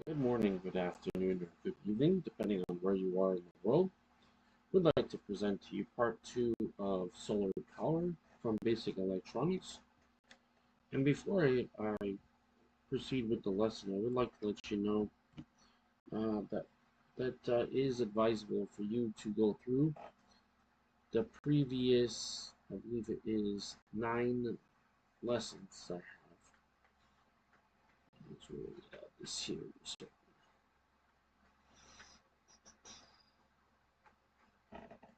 Good morning, good afternoon, or good evening, depending on where you are in the world. We'd like to present to you part two of solar power from basic electronics. And before I proceed with the lesson, I would like to let you know that is advisable for you to go through the previous, I believe it is 9 lessons I have. Let's really add this here. So,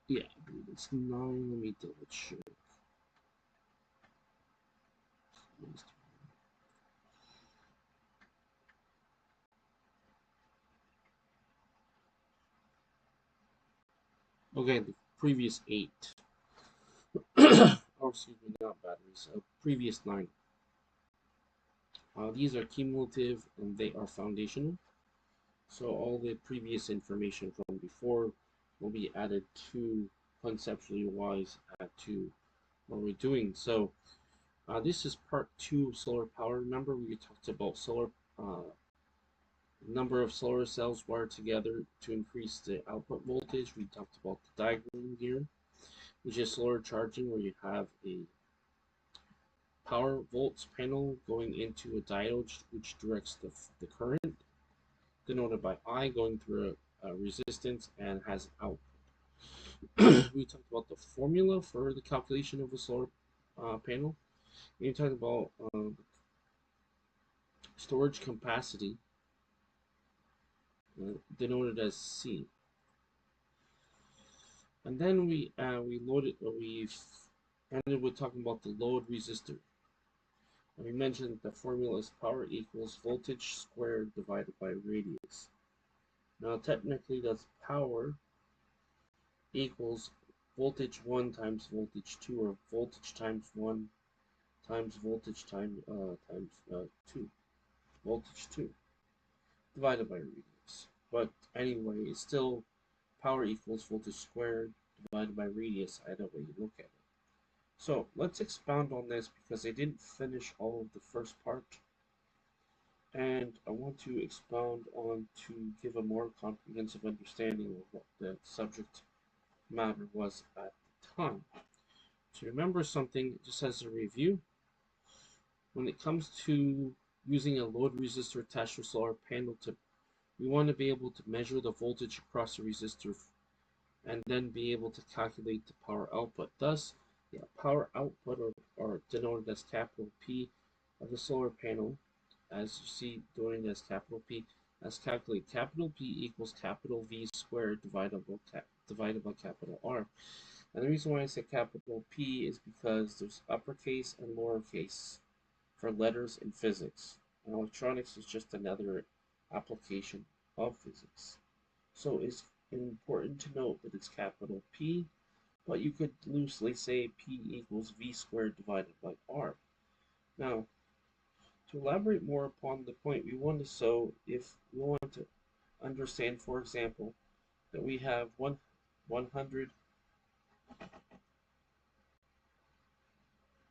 yeah, I believe it's 9. Let me double check. Okay, the previous 8. Or excuse me, not batteries. Previous 9. These are cumulative and they are foundational. So all the previous information from before will be added to conceptually wise to what we're doing. So this is part 2 of solar power. Remember we talked about solar number of solar cells wired together to increase the output voltage. We talked about the diagram here, which is solar charging, where you have a power volts panel going into a diode which directs the current, denoted by I, going through a resistance and has output. We talked about the formula for the calculation of a solar panel. We talked about storage capacity, denoted as C. And then we ended with talking about the load resistor. And we mentioned that the formula is power equals voltage squared divided by radius. Now technically that's power equals voltage 1 times voltage 2, or voltage times 1 times voltage times 2, voltage 2, divided by radius. But anyway, it's still power equals voltage squared divided by radius, either way you look at it. So let's expound on this because I didn't finish all of the first part, and I want to expound on to give a more comprehensive understanding of what the subject matter was at the time. To remember something, just as a review, when it comes to using a load resistor attached to a solar panel, we want to be able to measure the voltage across the resistor and then be able to calculate the power output. Thus, the power output, or denoted as capital P, of the solar panel, as you see denoted as capital P, as calculate capital P equals capital V squared divided by capital R. And the reason why I say capital P is because there's uppercase and lowercase for letters in physics. And electronics is just another application of physics. So it's important to note that it's capital P, but you could loosely say P equals V squared divided by R. Now, to elaborate more upon the point we want to show, if we want to understand, for example, that we have 100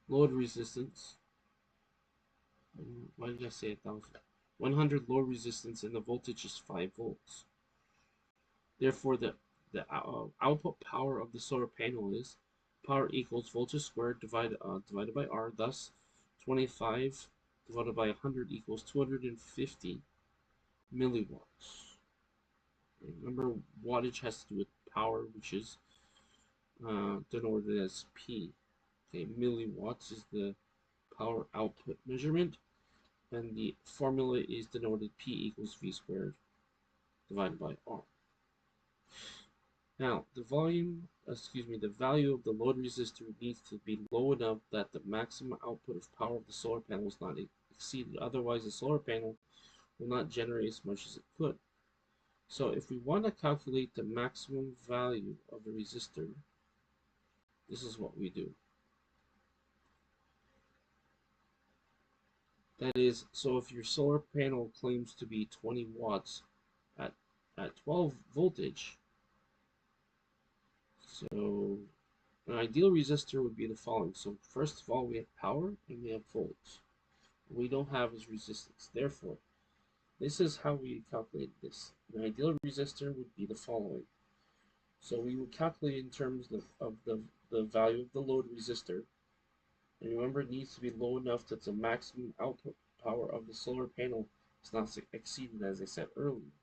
load resistance. Why did I say 1,000? 100 load resistance and the voltage is 5 volts. Therefore, the output power of the solar panel is power equals voltage squared divided by R. Thus, 25 divided by 100 equals 250 milliwatts. Remember, wattage has to do with power, which is denoted as P. Okay, milliwatts is the power output measurement, and the formula is denoted P equals V squared divided by R. Now, the value of the load resistor needs to be low enough that the maximum output of power of the solar panel is not exceeded. Otherwise, the solar panel will not generate as much as it could. So if we want to calculate the maximum value of the resistor, this is what we do. That is, so if your solar panel claims to be 20 watts at 12 voltage, so an ideal resistor would be the following. So first of all, we have power and we have volts. What we don't have is resistance. Therefore, this is how we calculate this. An ideal resistor would be the following. So we would calculate in terms of the value of the load resistor. And remember, it needs to be low enough that the maximum output power of the solar panel is not exceeded, as I said earlier.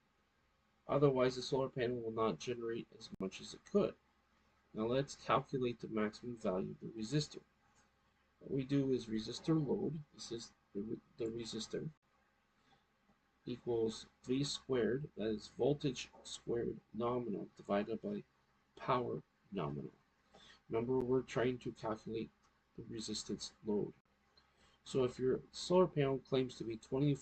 Otherwise, the solar panel will not generate as much as it could. Now let's calculate the maximum value of the resistor. What we do is resistor load, this is the resistor, equals V squared, that is voltage squared nominal, divided by power nominal. Remember, we're trying to calculate the resistance load. So if your solar panel claims to be 20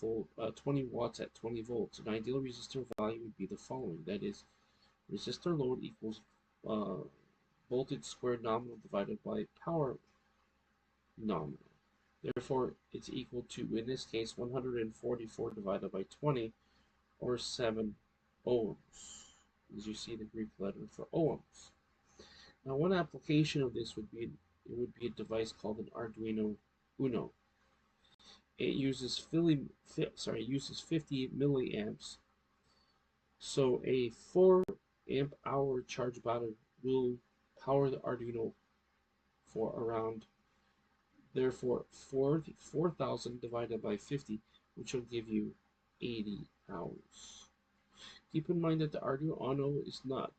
watts at 20 volts, an ideal resistor value would be the following. That is, resistor load equals voltage squared nominal divided by power nominal. Therefore, it's equal to, in this case, 144 divided by 20, or 7 ohms, as you see the Greek letter for ohms. Now, one application of this would be a device called an Arduino Uno. It uses 50 milliamps. So a 4 amp hour charge battery will power the Arduino for around, therefore 4,000 divided by 50, which will give you 80 hours. Keep in mind that the Arduino Uno is not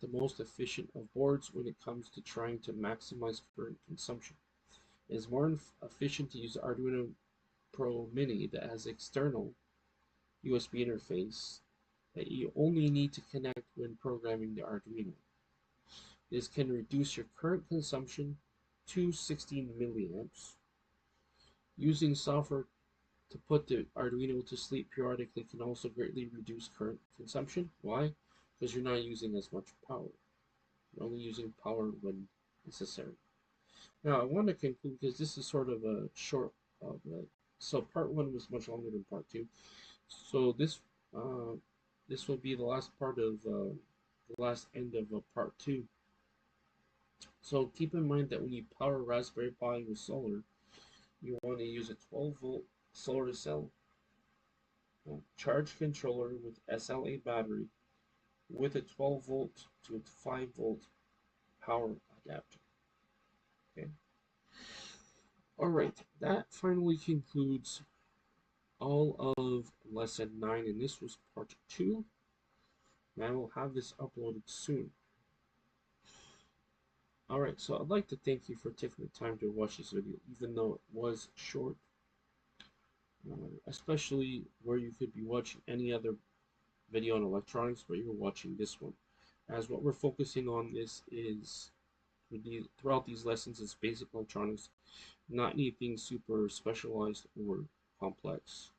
the most efficient of boards when it comes to trying to maximize current consumption. It is more efficient to use the Arduino Pro Mini that has external USB interface that you only need to connect when programming the Arduino. This can reduce your current consumption to 16 milliamps. Using software to put the Arduino to sleep periodically can also greatly reduce current consumption. Why? Because you're not using as much power. You're only using power when necessary. Now, I want to conclude, because this is sort of a short, so part 1 was much longer than part 2. So this will be the last part of the last end of part 2. So keep in mind that when you power a Raspberry Pi with solar, you want to use a 12-volt solar cell, charge controller with SLA battery, with a 12-volt to 5-volt power adapter. Okay. All right, that finally concludes all of lesson 9, and this was part 2. And I will have this uploaded soon. Alright, so I'd like to thank you for taking the time to watch this video, even though it was short. Especially where you could be watching any other video on electronics, but you're watching this one. As what we're focusing on this is, throughout these lessons, is basic electronics, not anything super specialized or complex.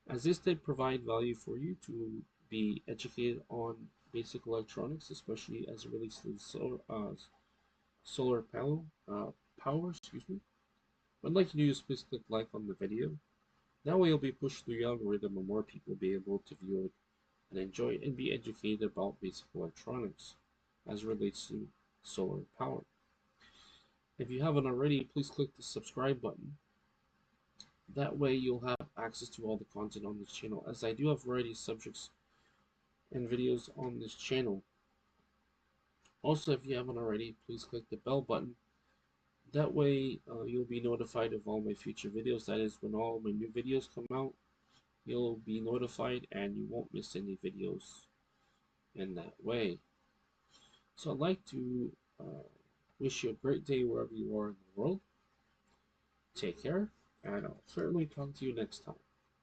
As this did provide value for you to be educated on basic electronics, especially as it relates to the solar panel power, what I'd like you to do is please click like on the video. That way you'll be pushed through the algorithm and more people will be able to view it and enjoy it and be educated about basic electronics as it relates to solar power. If you haven't already, please click the subscribe button. That way you'll have access to all the content on this channel, as I do have variety of subjects and videos on this channel. Also, if you haven't already, please click the bell button. That way you'll be notified of all my future videos. That is, when all my new videos come out, you'll be notified and you won't miss any videos in that way. So I'd like to wish you a great day wherever you are in the world. Take care, and I'll certainly talk to you next time.